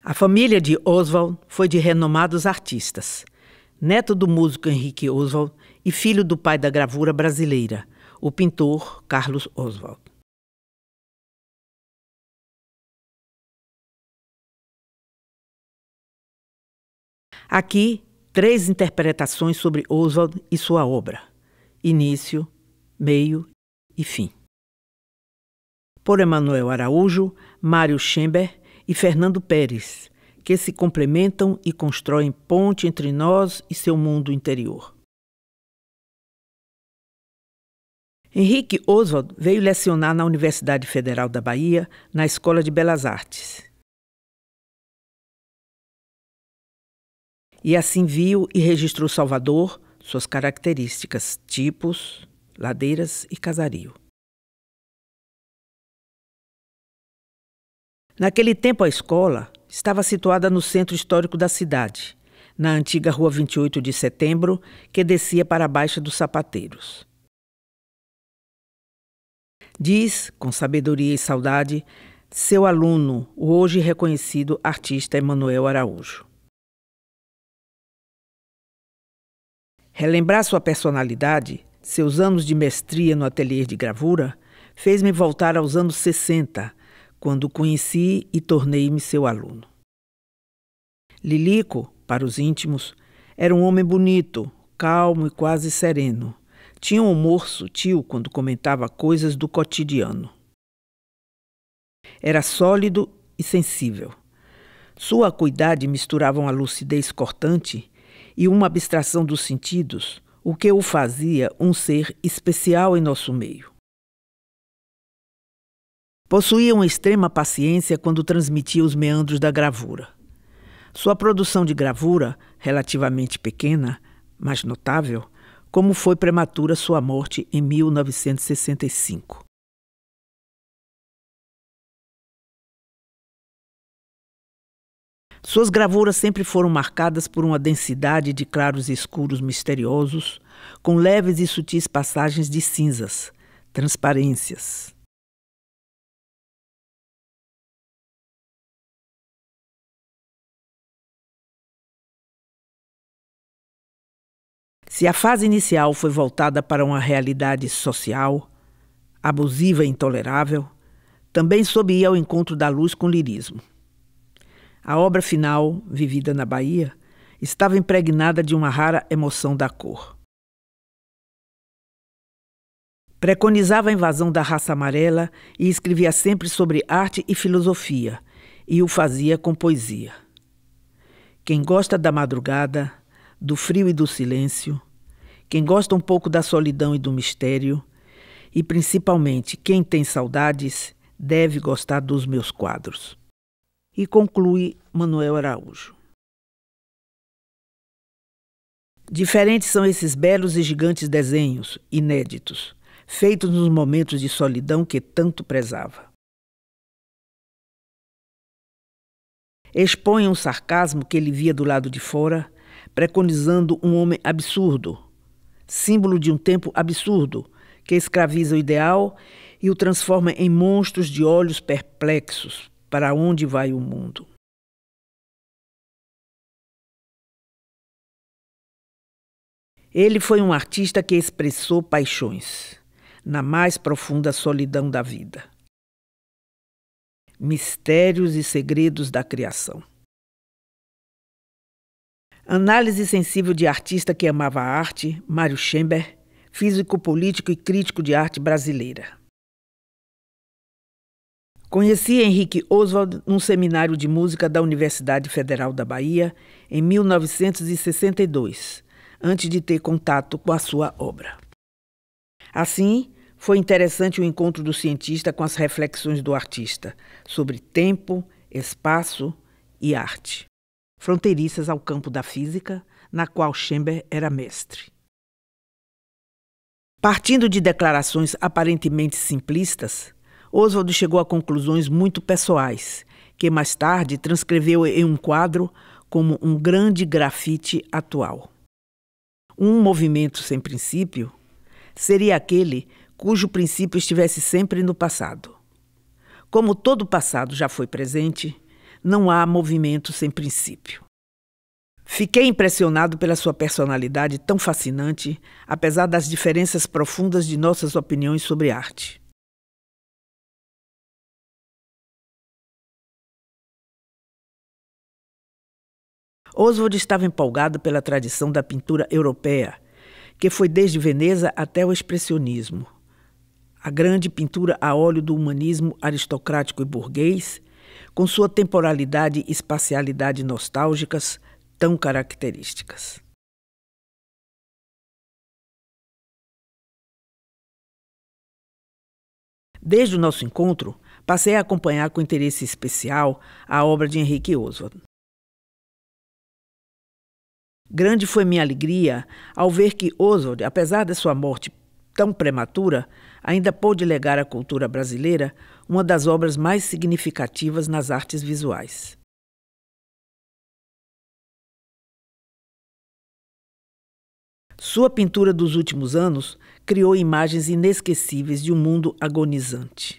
A família de Oswald foi de renomados artistas. Neto do músico Henrique Oswald e filho do pai da gravura brasileira, o pintor Carlos Oswald. Aqui, 3 interpretações sobre Oswald e sua obra: início, meio e fim. Por Emanuel Araújo, Mário Schember e Fernando Pérez, que se complementam e constroem ponte entre nós e seu mundo interior. Henrique Oswald veio lecionar na Universidade Federal da Bahia, na Escola de Belas Artes. E assim viu e registrou Salvador, suas características, tipos, ladeiras e casario. Naquele tempo a escola estava situada no centro histórico da cidade, na antiga Rua 28 de Setembro, que descia para a Baixa dos Sapateiros. Diz, com sabedoria e saudade, seu aluno, o hoje reconhecido artista Emanuel Araújo. Relembrar sua personalidade, seus anos de mestria no ateliê de gravura, fez-me voltar aos anos 60, quando o conheci e tornei-me seu aluno. Lilico, para os íntimos, era um homem bonito, calmo e quase sereno. Tinha um humor sutil quando comentava coisas do cotidiano. Era sólido e sensível. Sua acuidade misturava uma lucidez cortante e uma abstração dos sentidos, o que o fazia um ser especial em nosso meio. Possuía uma extrema paciência quando transmitia os meandros da gravura. Sua produção de gravura, relativamente pequena, mas notável, como foi prematura sua morte em 1965. Suas gravuras sempre foram marcadas por uma densidade de claros e escuros misteriosos, com leves e sutis passagens de cinzas, transparências. Se a fase inicial foi voltada para uma realidade social, abusiva e intolerável, também soube ir ao encontro da luz com lirismo. A obra final, vivida na Bahia, estava impregnada de uma rara emoção da cor. Preconizava a invasão da raça amarela e escrevia sempre sobre arte e filosofia, e o fazia com poesia. Quem gosta da madrugada, do frio e do silêncio, quem gosta um pouco da solidão e do mistério, e principalmente quem tem saudades, deve gostar dos meus quadros. E conclui Manuel Araújo. Diferentes são esses belos e gigantes desenhos, inéditos, feitos nos momentos de solidão que tanto prezava. Expõe um sarcasmo que ele via do lado de fora, preconizando um homem absurdo, símbolo de um tempo absurdo, que escraviza o ideal e o transforma em monstros de olhos perplexos. Para onde vai o mundo? Ele foi um artista que expressou paixões, na mais profunda solidão da vida. Mistérios e segredos da criação. Análise sensível de artista que amava a arte, Mário Schember, físico político e crítico de arte brasileira. Conheci Henrique Oswald num seminário de música da Universidade Federal da Bahia em 1962, antes de ter contato com a sua obra. Assim, foi interessante o encontro do cientista com as reflexões do artista sobre tempo, espaço e arte, fronteiriças ao campo da física, na qual Schember era mestre. Partindo de declarações aparentemente simplistas, Oswald chegou a conclusões muito pessoais, que mais tarde transcreveu em um quadro como um grande grafite atual. Um movimento sem princípio seria aquele cujo princípio estivesse sempre no passado. Como todo passado já foi presente, não há movimento sem princípio. Fiquei impressionado pela sua personalidade tão fascinante, apesar das diferenças profundas de nossas opiniões sobre arte. Oswald estava empolgado pela tradição da pintura europeia, que foi desde Veneza até o expressionismo. A grande pintura a óleo do humanismo aristocrático e burguês, com sua temporalidade e espacialidade nostálgicas tão características. Desde o nosso encontro, passei a acompanhar com interesse especial a obra de Henrique Oswald. Grande foi minha alegria ao ver que Oswald, apesar de sua morte tão prematura, ainda pôde legar à cultura brasileira uma das obras mais significativas nas artes visuais. Sua pintura dos últimos anos criou imagens inesquecíveis de um mundo agonizante.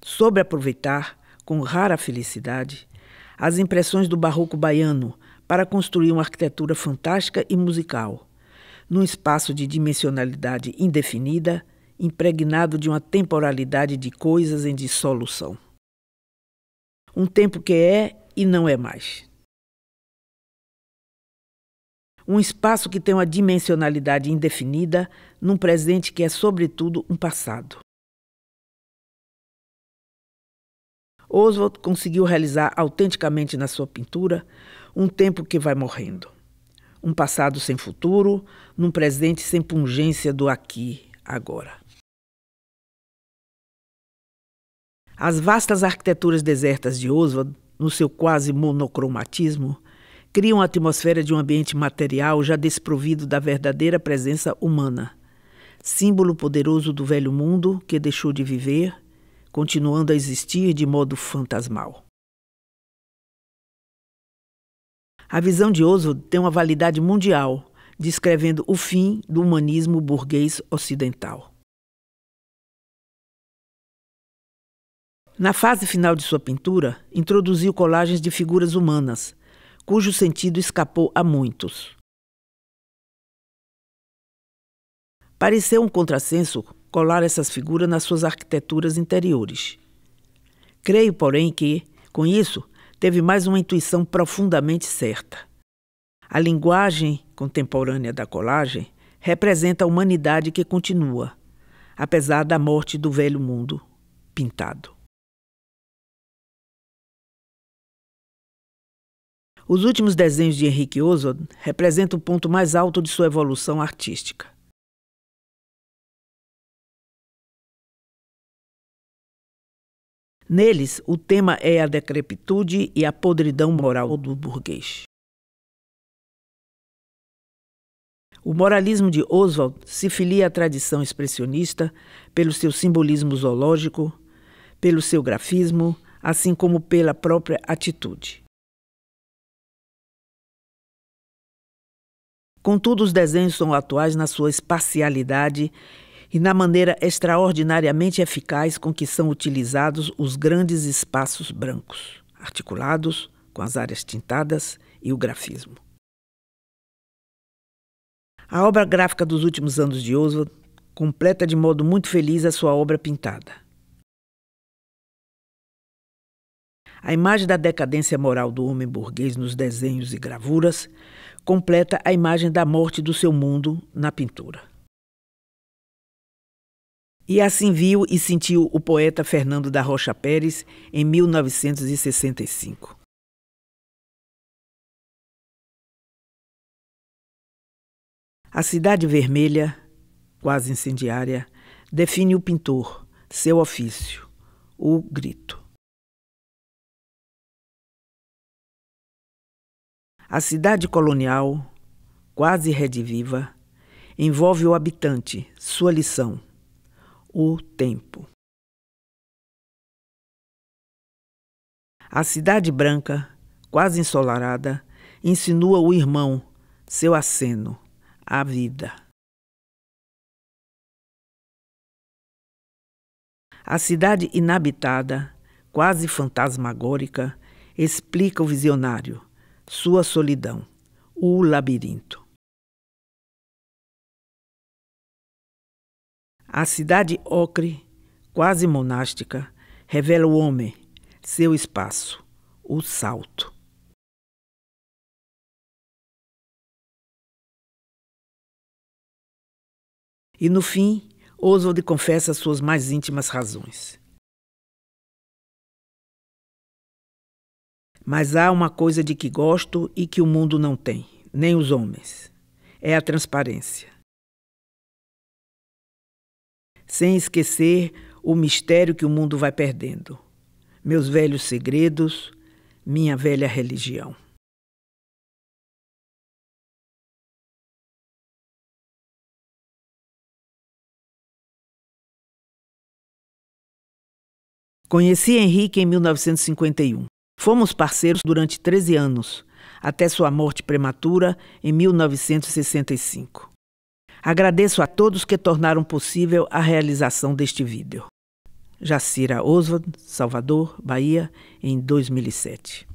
Soube aproveitar, com rara felicidade, as impressões do barroco baiano para construir uma arquitetura fantástica e musical, num espaço de dimensionalidade indefinida, impregnado de uma temporalidade de coisas em dissolução. Um tempo que é e não é mais. Um espaço que tem uma dimensionalidade indefinida num presente que é, sobretudo, um passado. Oswald conseguiu realizar autenticamente na sua pintura um tempo que vai morrendo. Um passado sem futuro, num presente sem pungência do aqui, agora. As vastas arquiteturas desertas de Oswald, no seu quase monocromatismo, criam a atmosfera de um ambiente material já desprovido da verdadeira presença humana, símbolo poderoso do velho mundo que deixou de viver, continuando a existir de modo fantasmal. A visão de Oswald tem uma validade mundial, descrevendo o fim do humanismo burguês ocidental. Na fase final de sua pintura, introduziu colagens de figuras humanas, cujo sentido escapou a muitos. Pareceu um contrassenso colar essas figuras nas suas arquiteturas interiores. Creio, porém, que, com isso, teve mais uma intuição profundamente certa. A linguagem contemporânea da colagem representa a humanidade que continua, apesar da morte do velho mundo pintado. Os últimos desenhos de Henrique Oswald representam o ponto mais alto de sua evolução artística. Neles, o tema é a decrepitude e a podridão moral do burguês. O moralismo de Oswald se filia à tradição expressionista pelo seu simbolismo zoológico, pelo seu grafismo, assim como pela própria atitude. Contudo, os desenhos são atuais na sua espacialidade e na maneira extraordinariamente eficaz com que são utilizados os grandes espaços brancos, articulados com as áreas tintadas e o grafismo. A obra gráfica dos últimos anos de Oswald completa de modo muito feliz a sua obra pintada. A imagem da decadência moral do homem burguês nos desenhos e gravuras completa a imagem da morte do seu mundo na pintura. E assim viu e sentiu o poeta Fernando da Rocha Pérez em 1965. A cidade vermelha, quase incendiária, define o pintor, seu ofício, o grito. A cidade colonial, quase rediviva, envolve o habitante, sua lição, o tempo. A cidade branca, quase ensolarada, insinua o irmão, seu aceno, a vida. A cidade inabitada, quase fantasmagórica, explica o visionário, sua solidão, o labirinto. A cidade ocre, quase monástica, revela o homem, seu espaço, o salto. E no fim, Oswald confessa suas mais íntimas razões. Mas há uma coisa de que gosto e que o mundo não tem, nem os homens. É a transparência. Sem esquecer o mistério que o mundo vai perdendo. Meus velhos segredos, minha velha religião. Conheci Henrique em 1951. Fomos parceiros durante 13 anos, até sua morte prematura em 1965. Agradeço a todos que tornaram possível a realização deste vídeo. Jacira Oswald, Salvador, Bahia, em 2007.